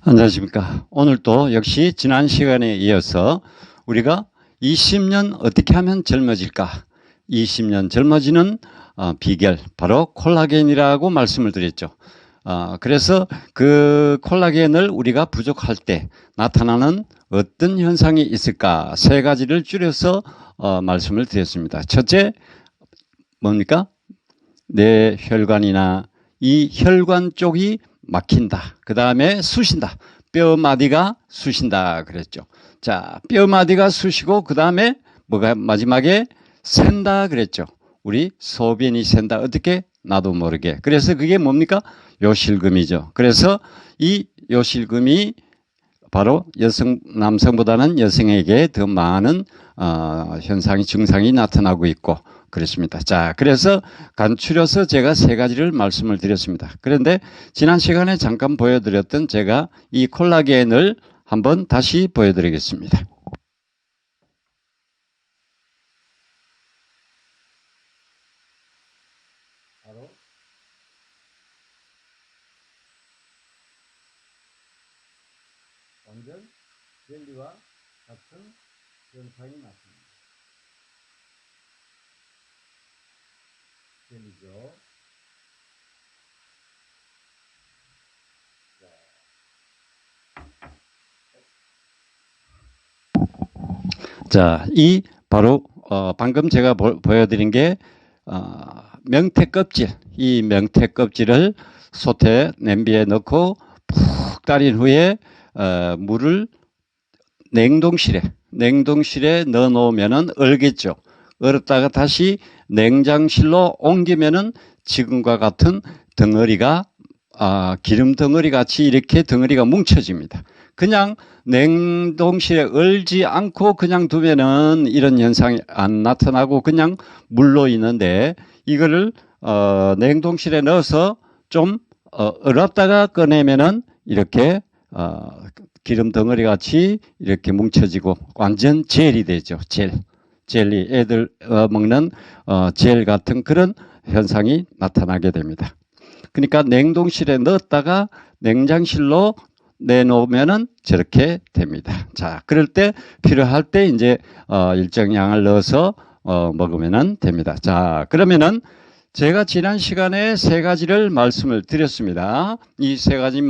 안녕하십니까. 오늘 또 역시 지난 시간에 이어서 우리가 20년 어떻게 하면 젊어질까? 20년 젊어지는 비결, 바로 콜라겐이라고 말씀을 드렸죠. 그래서 그 콜라겐을 우리가 부족할 때 나타나는 어떤 현상이 있을까? 세 가지를 줄여서 말씀을 드렸습니다. 첫째, 뭡니까? 내 혈관이나 이 혈관 쪽이 막힌다. 그 다음에 쑤신다. 뼈마디가 쑤신다 그랬죠. 자, 뼈마디가 쑤시고 그 다음에 뭐가 마지막에 샌다 그랬죠. 우리 소변이 샌다. 어떻게? 나도 모르게. 그래서 그게 뭡니까? 요실금이죠. 그래서 이 요실금이 바로 남성보다는 여성에게 더 많은 현상이, 증상이 나타나고 있고 그렇습니다. 자, 그래서 간추려서 제가 세 가지를 말씀을 드렸습니다. 그런데 지난 시간에 잠깐 보여드렸던 제가 이 콜라겐을 한번 다시 보여드리겠습니다. 바로 완전 젤리와 같은 현상이 나타납니다. 젤리죠. 자, 이 바로 방금 제가 보여드린 게 명태 껍질, 이 명태 껍질을 솥에 냄비에 넣고 푹 달인 후에 물을 냉동실에 넣어 놓으면은 얼겠죠. 얼었다가 다시 냉장실로 옮기면은 지금과 같은 덩어리가 기름 덩어리 같이 이렇게 덩어리가 뭉쳐집니다. 그냥 냉동실에 얼지 않고 그냥 두면은 이런 현상이 안 나타나고 그냥 물로 있는데, 이거를 냉동실에 넣어서 좀 얼었다가 꺼내면은 이렇게 기름 덩어리 같이 이렇게 뭉쳐지고 완전 젤이 되죠. 젤리, 애들 먹는 젤 같은 그런 현상이 나타나게 됩니다. 그러니까 냉동실에 넣었다가 냉장실로 내놓으면은 저렇게 됩니다. 자, 그럴 때 필요할 때 이제 일정 양을 넣어서 먹으면은 됩니다. 자, 그러면은 제가 지난 시간에 세 가지를 말씀을 드렸습니다. 이 세 가지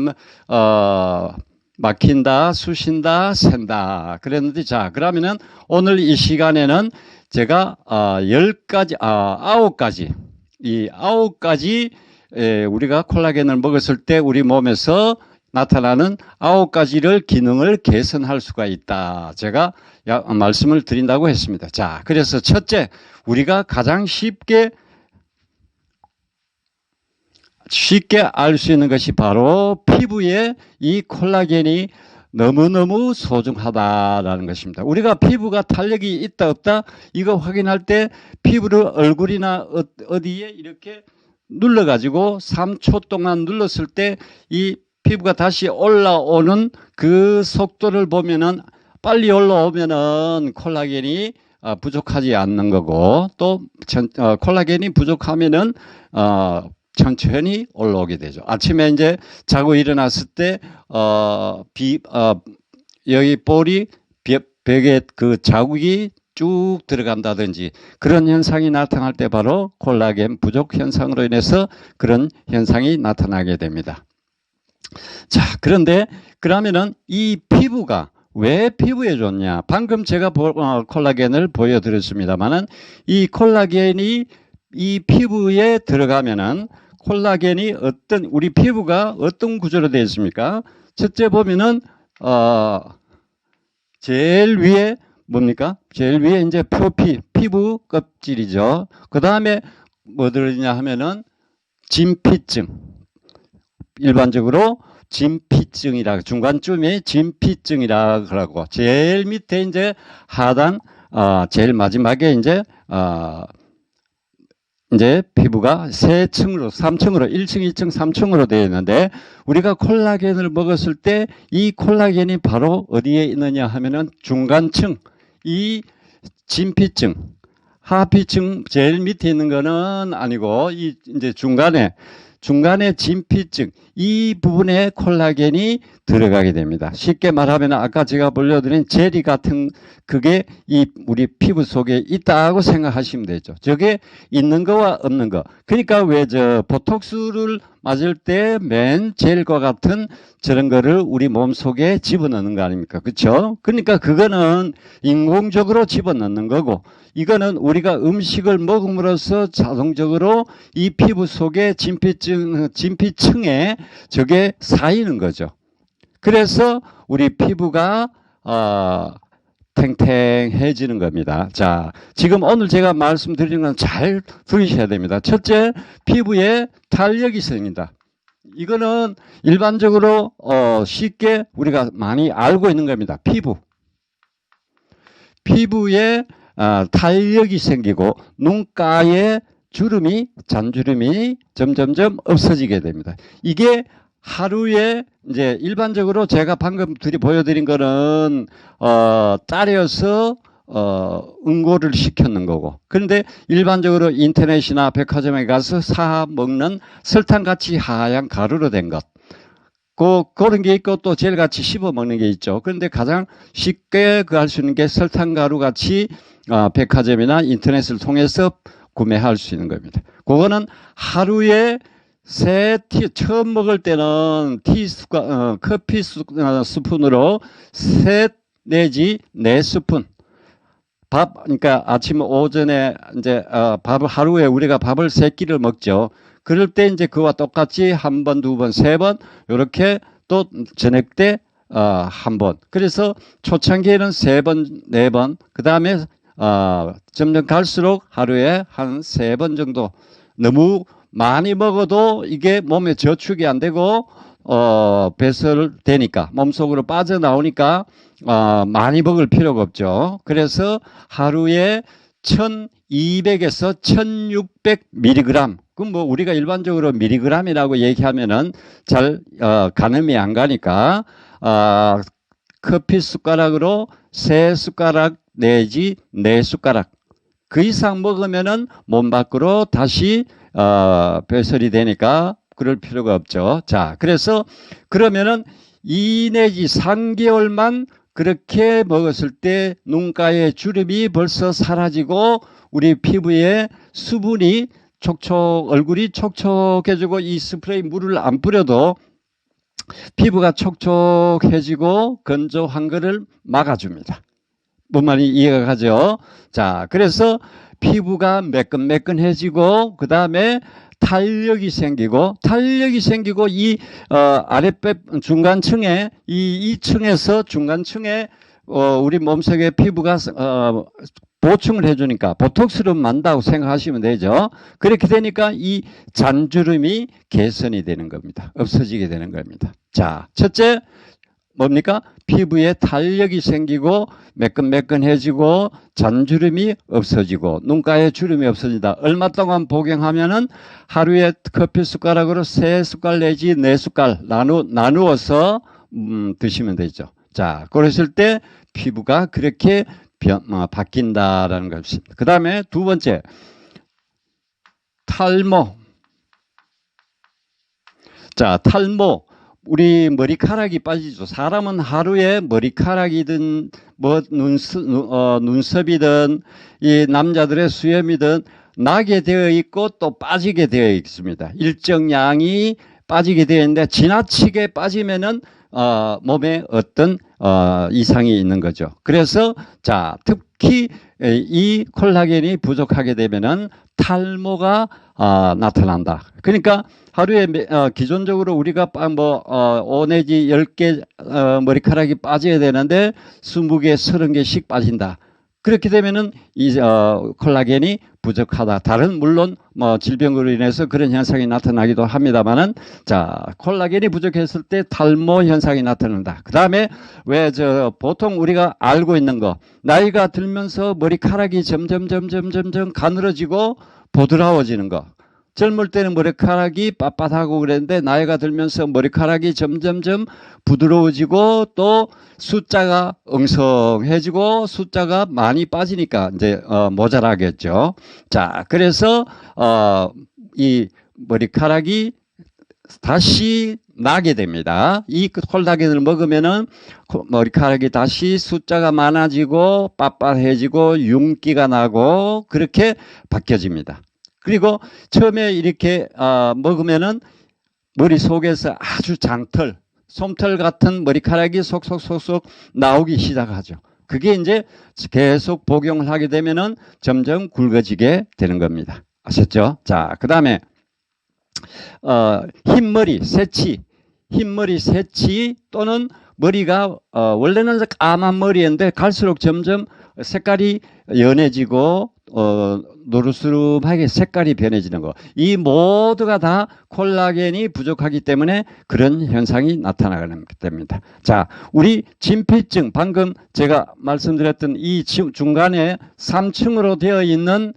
막힌다, 쑤신다, 샌다 그랬는데, 자, 그러면은 오늘 이 시간에는 제가 9가지 이 9가지 우리가 콜라겐을 먹었을 때 우리 몸에서 나타나는 9가지를 기능을 개선할 수가 있다. 제가 말씀을 드린다고 했습니다. 자, 그래서 첫째, 우리가 가장 쉽게 알 수 있는 것이 바로 피부에 이 콜라겐이 너무너무 소중하다라는 것입니다. 우리가 피부가 탄력이 있다 없다 이거 확인할 때 피부를 얼굴이나 어디에 이렇게 눌러가지고 3초 동안 눌렀을 때 이 피부가 다시 올라오는 그 속도를 보면은, 빨리 올라오면은 콜라겐이 부족하지 않는 거고, 또 콜라겐이 부족하면은 천천히 올라오게 되죠. 아침에 이제 자고 일어났을 때 여기 볼이 벽에 그 자국이 쭉 들어간다든지 그런 현상이 나타날 때 바로 콜라겐 부족 현상으로 인해서 그런 현상이 나타나게 됩니다. 자, 그런데 그러면은 이 피부가 왜 피부에 좋냐? 방금 제가 콜라겐을 보여드렸습니다만은 이 콜라겐이 이 피부에 들어가면은 콜라겐이 우리 피부가 어떤 구조로 되어 있습니까? 첫째 보면은 제일 위에 뭡니까? 제일 위에 이제 피부 껍질이죠. 그 다음에 뭐 들어있냐 하면은 진피층. 일반적으로 진피층이라, 중간쯤에 진피층이라 그러고, 제일 밑에 이제 하단, 제일 마지막에 이제 피부가 세 층으로, 3층으로, 1층, 2층, 3층으로 되어 있는데, 우리가 콜라겐을 먹었을 때 이 콜라겐이 바로 어디에 있느냐 하면은 중간층, 이 진피층, 하피층 제일 밑에 있는 거는 아니고, 이제 중간에 중간에 진피층 이 부분에 콜라겐이 들어가게 됩니다. 쉽게 말하면 아까 제가 보여드린 젤리 같은 그게 이 우리 피부 속에 있다고 생각하시면 되죠. 저게 있는 거와 없는 거. 그러니까 왜 저 보톡스를 맞을 때 맨 젤과 같은 저런 거를 우리 몸 속에 집어넣는 거 아닙니까? 그렇죠? 그러니까 그거는 인공적으로 집어넣는 거고 이거는 우리가 음식을 먹음으로써 자동적으로 이 피부 속에 진피층에 저게 쌓이는 거죠. 그래서 우리 피부가 탱탱해지는 겁니다. 자, 지금 오늘 제가 말씀드리는 건 잘 들으셔야 됩니다. 첫째, 피부에 탄력이 생긴다. 이거는 일반적으로 쉽게 우리가 많이 알고 있는 겁니다. 피부에 탄력이 생기고 눈가에 잔주름이 점점점 없어지게 됩니다. 이게 하루에 이제 일반적으로 제가 방금 보여드린 거는 짜려서 응고를 시켰는 거고, 그런데 일반적으로 인터넷이나 백화점에 가서 사 먹는 설탕같이 하얀 가루로 된 것, 그런 게 있고 또 젤같이 씹어 먹는 게 있죠. 그런데 가장 쉽게 할 수 있는 게 설탕가루같이 백화점이나 인터넷을 통해서 구매할 수 있는 겁니다. 그거는 하루에 처음 먹을 때는 커피 스푼으로 3 내지 4스푼 그러니까 아침 오전에 이제 하루에 우리가 밥을 3끼를 먹죠. 그럴 때 이제 그와 똑같이 1번, 2번, 3번 이렇게 또 저녁 때 1번. 그래서 초창기에는 3번, 4번. 그 다음에 점점 갈수록 하루에 한 3번 정도. 너무 많이 먹어도 이게 몸에 저축이 안 되고 배설되니까 몸속으로 빠져나오니까 많이 먹을 필요가 없죠. 그래서 하루에 1200에서 1600mg. 그럼 뭐 우리가 일반적으로 미리그램이라고 얘기하면은 잘 가늠이 안 가니까 커피 숟가락으로 3숟가락 내지 4숟가락 그 이상 먹으면은 몸 밖으로 다시 배설이 되니까 그럴 필요가 없죠. 자, 그래서 그러면은 2 내지 3개월만 그렇게 먹었을 때 눈가의 주름이 벌써 사라지고 우리 피부에 수분이 얼굴이 촉촉해지고 이 스프레이 물을 안 뿌려도 피부가 촉촉해지고 건조한 거를 막아줍니다. 뭔 말이 이해가 가죠? 자, 그래서 피부가 매끈매끈해지고 그 다음에 탄력이 생기고 이 아랫배 중간층에 이 층에서 중간층에 우리 몸속의 피부가 보충을 해주니까 보톡스를 만다고 생각하시면 되죠. 그렇게 되니까 이 잔주름이 개선이 되는 겁니다. 없어지게 되는 겁니다. 자, 첫째 뭡니까? 피부에 탄력이 생기고 매끈매끈해지고 잔주름이 없어지고 눈가에 주름이 없어진다. 얼마 동안 복용하면은 하루에 커피 숟가락으로 3숟갈 내지 4숟갈 나누어서 드시면 되죠. 자, 그랬을 때 피부가 그렇게 바뀐다라는 것입니다. 그 다음에 두 번째, 탈모. 자, 탈모. 우리 머리카락이 빠지죠. 사람은 하루에 머리카락이든 뭐 눈썹이든 이 남자들의 수염이든 나게 되어 있고 또 빠지게 되어 있습니다. 일정 양이 빠지게 되어 있는데 지나치게 빠지면은 몸에 어떤 이상이 있는 거죠. 그래서 자, 특히 이 콜라겐이 부족하게 되면은 탈모가 나타난다. 그러니까 하루에 기존적으로 우리가 5 내지 10개 머리카락이 빠져야 되는데 20개, 30개씩 빠진다. 그렇게 되면은 이 콜라겐이 부족하다. 다른 물론 질병으로 인해서 그런 현상이 나타나기도 합니다만은 자, 콜라겐이 부족했을 때 탈모 현상이 나타난다. 그다음에 왜 보통 우리가 알고 있는 거 나이가 들면서 머리카락이 점점 가늘어지고 부드러워지는 거. 젊을 때는 머리카락이 빳빳하고 그랬는데 나이가 들면서 머리카락이 점점점 부드러워지고 또 숫자가 엉성해지고 숫자가 많이 빠지니까 이제 모자라겠죠. 자, 그래서 이 머리카락이 다시 나게 됩니다. 이 콜라겐을 먹으면은 머리카락이 다시 숫자가 많아지고 빳빳해지고 윤기가 나고 그렇게 바뀌어집니다. 그리고 처음에 이렇게 먹으면은 머릿속에서 아주 장털, 솜털 같은 머리카락이 속속속속 나오기 시작하죠. 그게 이제 계속 복용을 하게 되면은 점점 굵어지게 되는 겁니다. 아셨죠? 자, 그 다음에 흰머리, 새치 또는 머리가 원래는 까만 머리인데 갈수록 점점 색깔이 연해지고 노르스름하게 색깔이 변해지는 거. 이 모두가 다 콜라겐이 부족하기 때문에 그런 현상이 나타나게 됩니다. 자, 우리 진피증, 방금 제가 말씀드렸던 이 중간에 3층으로 되어 있는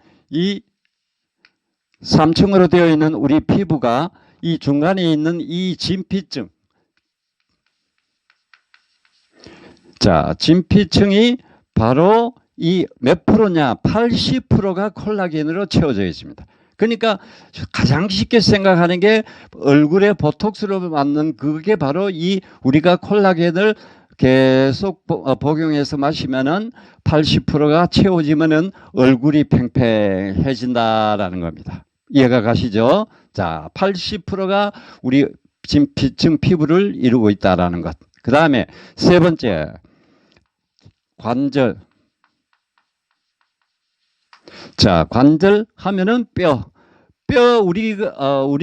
우리 피부가 이 중간에 있는 이 진피층. 자, 진피층이 바로 이 몇 프로냐? 80%가 콜라겐으로 채워져 있습니다. 그러니까 가장 쉽게 생각하는 게 얼굴에 보톡스를 맞는 그게 바로 이 우리가 콜라겐을 계속 복용해서 마시면은 80%가 채워지면은 얼굴이 팽팽해진다라는 겁니다. 이해가 가시죠? 자, 80%가 우리 진피층 피부를 이루고 있다라는 것. 그 다음에 세 번째, 관절. 자, 관절 하면은 뼈, 우리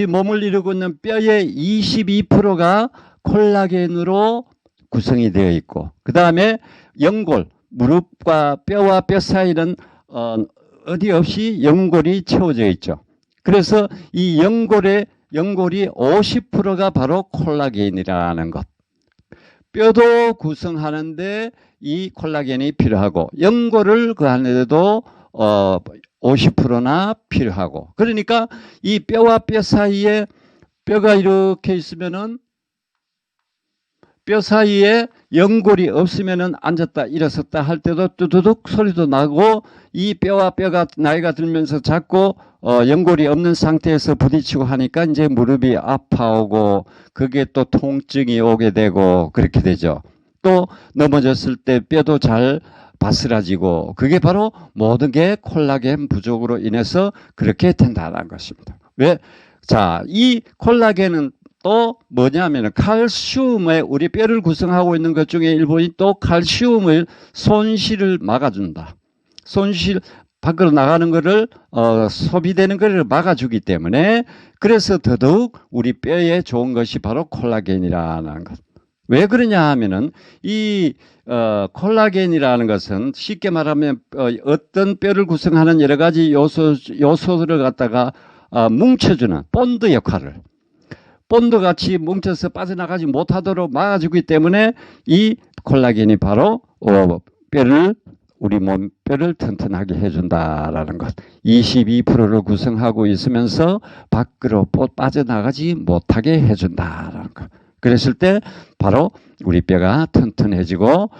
몸을 이루고 있는 뼈의 22%가 콜라겐으로 구성이 되어 있고, 그 다음에 연골, 무릎과 뼈와 뼈 사이는 어디 없이 연골이 채워져 있죠. 그래서 이 연골이 50%가 바로 콜라겐이라는 것. 뼈도 구성하는데 이 콜라겐이 필요하고, 연골을 그 안에도 50%나 필요하고. 그러니까 이 뼈와 뼈 사이에 뼈가 이렇게 있으면은 뼈 사이에 연골이 없으면은 앉았다 일어섰다 할 때도 뚜두둑 소리도 나고, 이 뼈와 뼈가 나이가 들면서 자꾸 연골이 없는 상태에서 부딪히고 하니까 이제 무릎이 아파오고, 그게 또 통증이 오게 되고 그렇게 되죠. 또 넘어졌을 때 뼈도 잘 바스라지고, 그게 바로 모든 게 콜라겐 부족으로 인해서 그렇게 된다는 것입니다. 왜? 자, 이 콜라겐은 또 뭐냐면 칼슘에, 우리 뼈를 구성하고 있는 것 중에 일부분이 또 칼슘을 손실을 막아준다. 손실 밖으로 나가는 거를 소비되는 거를 막아주기 때문에, 그래서 더더욱 우리 뼈에 좋은 것이 바로 콜라겐이라는 것. 왜 그러냐 하면은 이 콜라겐이라는 것은 쉽게 말하면 어떤 뼈를 구성하는 여러 가지 요소들을 갖다가 뭉쳐주는 본드 역할을, 본드 같이 뭉쳐서 빠져나가지 못하도록 막아주기 때문에 이 콜라겐이 바로 우리 몸 뼈를 튼튼하게 해준다라는 것. 22%를 구성하고 있으면서 밖으로 빠져나가지 못하게 해준다라는 것. 그랬을 때 바로 우리 뼈가 튼튼해지고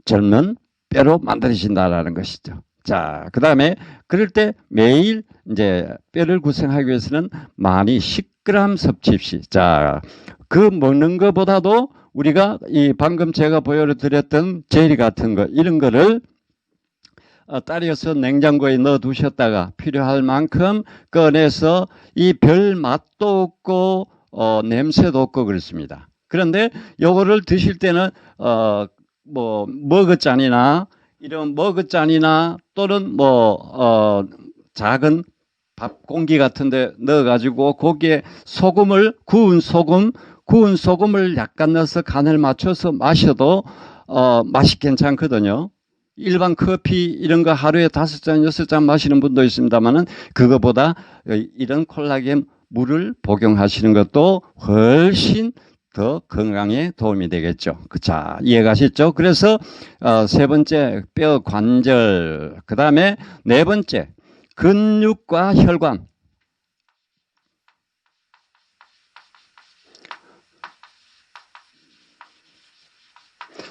젊은 뼈로 만들어진다라는 것이죠. 자, 그 다음에 그럴 때 매일 이제 뼈를 구성하기 위해서는 많이 10g 섭취시. 자, 그 먹는 것보다도 우리가 이 방금 제가 보여드렸던 젤리 같은 거, 이런 거를 따려서 냉장고에 넣어 두셨다가 필요할 만큼 꺼내서 이 별 맛도 없고 냄새도 없고 그렇습니다. 그런데 요거를 드실 때는 뭐 머그잔이나 이런 머그잔이나 또는 뭐 작은 밥 공기 같은 데 넣어 가지고 거기에 구운 소금을 약간 넣어서 간을 맞춰서 마셔도 맛이 괜찮거든요. 일반 커피 이런 거 하루에 5잔, 6잔 마시는 분도 있습니다만은, 그거보다 이런 콜라겐 물을 복용하시는 것도 훨씬 더 건강에 도움이 되겠죠. 자, 이해가셨죠? 그래서 세 번째 뼈 관절, 그 다음에 네 번째 근육과 혈관.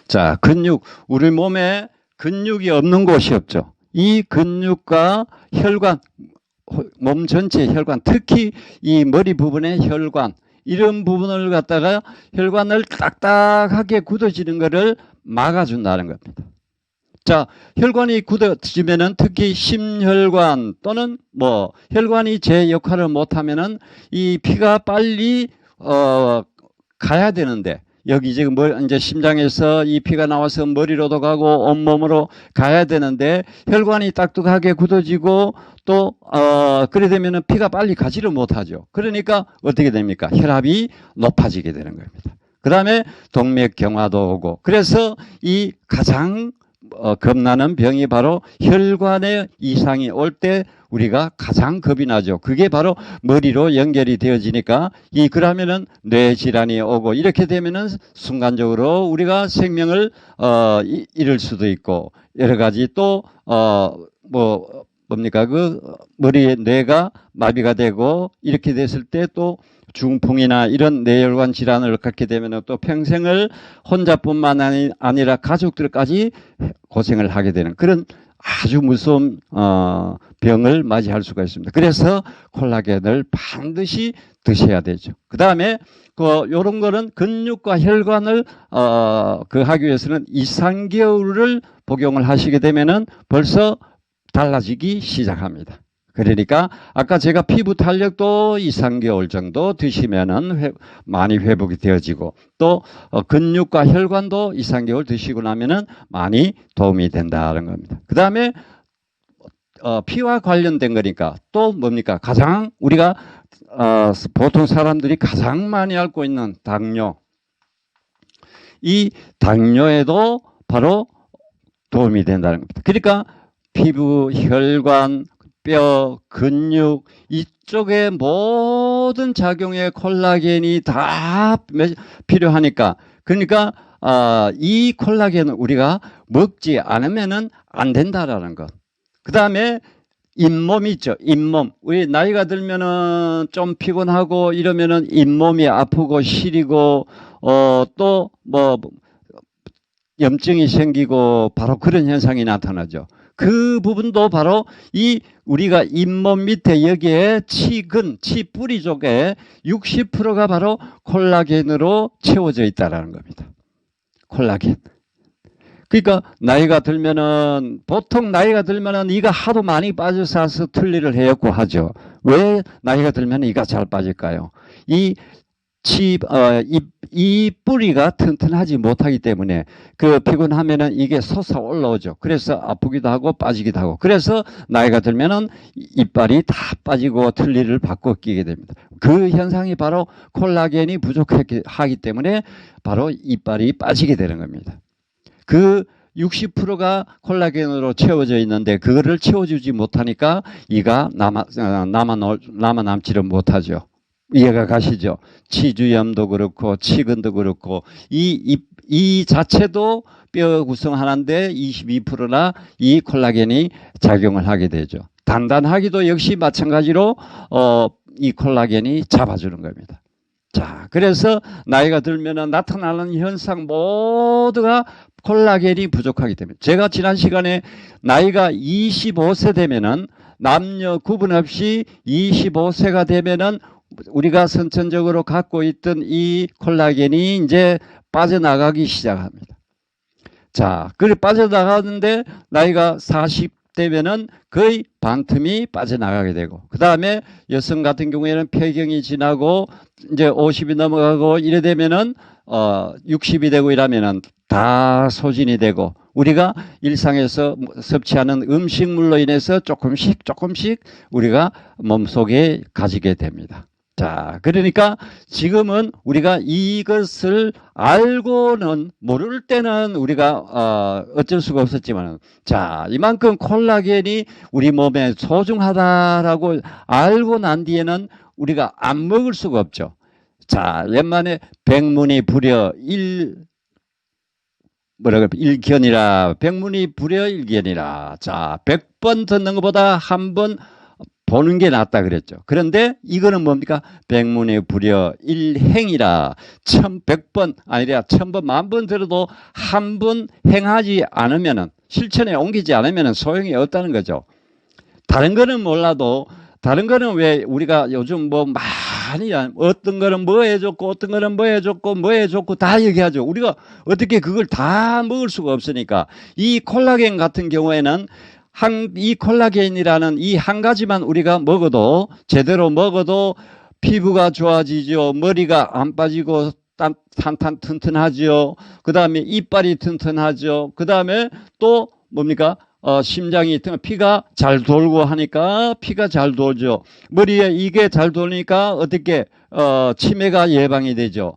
자, 근육, 우리 몸에 근육이 없는 곳이 없죠. 이 근육과 혈관, 몸 전체 혈관, 특히 이 머리 부분의 혈관, 이런 부분을 갖다가 혈관을 딱딱하게 굳어지는 것을 막아준다는 겁니다. 자, 혈관이 굳어지면은 특히 심혈관 또는 뭐 혈관이 제 역할을 못하면은 이 피가 빨리 가야 되는데, 여기 지금 이제 심장에서 이 피가 나와서 머리로도 가고 온몸으로 가야 되는데 혈관이 딱딱하게 굳어지고 또 그래 되면은 피가 빨리 가지를 못하죠. 그러니까 어떻게 됩니까? 혈압이 높아지게 되는 겁니다. 그 다음에 동맥경화도 오고, 그래서 이 가장 겁나는 병이 바로 혈관에 이상이 올 때 우리가 가장 겁이 나죠. 그게 바로 머리로 연결이 되어지니까 그러면은 뇌 질환이 오고, 이렇게 되면은 순간적으로 우리가 생명을 잃을 수도 있고, 여러 가지 또 뭡니까 그 머리에 뇌가 마비가 되고, 이렇게 됐을 때 또 중풍이나 이런 뇌혈관 질환을 갖게 되면 또 평생을 혼자뿐만 아니라 가족들까지 고생을 하게 되는 그런 아주 무서운 병을 맞이할 수가 있습니다. 그래서 콜라겐을 반드시 드셔야 되죠. 그 다음에 요런 거는 근육과 혈관을 하기 위해서는 2, 3개월을 복용을 하시게 되면은 벌써 달라지기 시작합니다. 그러니까 아까 제가 피부 탄력도 2, 3개월 정도 드시면은 많이 회복이 되어지고, 또 근육과 혈관도 2, 3개월 드시고 나면은 많이 도움이 된다는 겁니다. 그 다음에 피와 관련된 거니까 또 뭡니까? 가장 우리가 보통 사람들이 가장 많이 앓고 있는 당뇨. 이 당뇨에도 바로 도움이 된다는 겁니다. 그러니까 피부, 혈관, 뼈, 근육 이쪽의 모든 작용에 콜라겐이 다 필요하니까, 그러니까 이 콜라겐을 우리가 먹지 않으면은 안 된다라는 것. 그 다음에 잇몸 있죠. 잇몸. 우리 나이가 들면은 좀 피곤하고 이러면은 잇몸이 아프고 시리고 또 뭐 염증이 생기고 바로 그런 현상이 나타나죠. 그 부분도 바로 우리가 잇몸 밑에 여기에 치근, 치뿌리 쪽에 60%가 바로 콜라겐으로 채워져 있다라는 겁니다. 콜라겐. 그러니까 나이가 들면은, 보통 나이가 들면은 이가 하도 많이 빠져서 틀니를 해였고 하죠. 왜 나이가 들면 이가 잘 빠질까요? 이 뿌리가 튼튼하지 못하기 때문에 피곤하면은 이게 솟아 올라오죠. 그래서 아프기도 하고 빠지기도 하고, 그래서 나이가 들면은 이빨이 다 빠지고 틀니를 바꿔 끼게 됩니다. 그 현상이 바로 콜라겐이 부족하기 때문에 바로 이빨이 빠지게 되는 겁니다. 60%가 콜라겐으로 채워져 있는데 그거를 채워주지 못하니까 이가 남아남지를 못하죠. 이해가 가시죠? 치주염도 그렇고 치근도 그렇고 이 자체도 뼈 구성 하나인데 22%나 이 콜라겐이 작용을 하게 되죠. 단단하기도 역시 마찬가지로 이 콜라겐이 잡아주는 겁니다. 자, 그래서 나이가 들면 나타나는 현상 모두가 콜라겐이 부족하기 때문에, 제가 지난 시간에 나이가 25세 되면은 남녀 구분 없이 25세가 되면은 우리가 선천적으로 갖고 있던 이 콜라겐이 이제 빠져나가기 시작합니다. 자, 그래 빠져나가는데 나이가 40대면은 거의 반틈이 빠져나가게 되고, 그 다음에 여성 같은 경우에는 폐경이 지나고 이제 50이 넘어가고 이래 되면은 60이 되고 이러면은 다 소진이 되고, 우리가 일상에서 섭취하는 음식물로 인해서 조금씩 우리가 몸속에 가지게 됩니다. 자, 그러니까 지금은 우리가 이것을 알고는, 모를 때는 우리가 어쩔 수가 없었지만, 자, 이만큼 콜라겐이 우리 몸에 소중하다라고 알고 난 뒤에는 우리가 안 먹을 수가 없죠. 자, 옛말에 백문이 불여 일견이라, 백문이 불여 일견이라. 자, 100번 듣는 것보다 한 번 보는 게 낫다 그랬죠. 그런데 이거는 뭡니까? 백문이 불여 일행이라. 1100번 아니라 1000번, 10,000번 들어도 한 번 행하지 않으면은, 실천에 옮기지 않으면은 소용이 없다는 거죠. 다른 거는 몰라도 다른 거는 왜 우리가 요즘 뭐 많이 어떤 거는 뭐 해줬고 어떤 거는 뭐 해줬고 뭐 해줬고 다 얘기하죠. 우리가 어떻게 그걸 다 먹을 수가 없으니까 이 콜라겐 같은 경우에는 이 콜라겐이라는 이 한 가지만 우리가 먹어도 제대로 먹어도 피부가 좋아지죠. 머리가 안 빠지고 탄탄 튼튼하죠. 그 다음에 이빨이 튼튼하죠. 그 다음에 또 뭡니까? 심장이 피가 잘 돌고 하니까 피가 잘 돌죠. 머리에 이게 잘 돌니까 어떻게 치매가 예방이 되죠.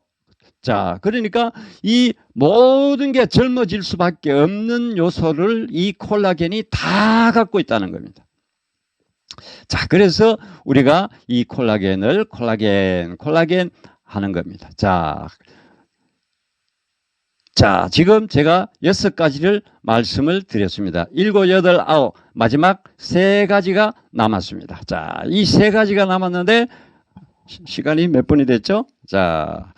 자, 그러니까 이 모든 게 젊어질 수밖에 없는 요소를 이 콜라겐이 다 갖고 있다는 겁니다. 자, 그래서 우리가 이 콜라겐을 콜라겐 하는 겁니다. 자, 지금 제가 6가지를 말씀을 드렸습니다. 7, 8, 9, 마지막 3가지가 남았습니다. 자, 이 3가지가 남았는데, 시간이 몇 분이 됐죠? 자,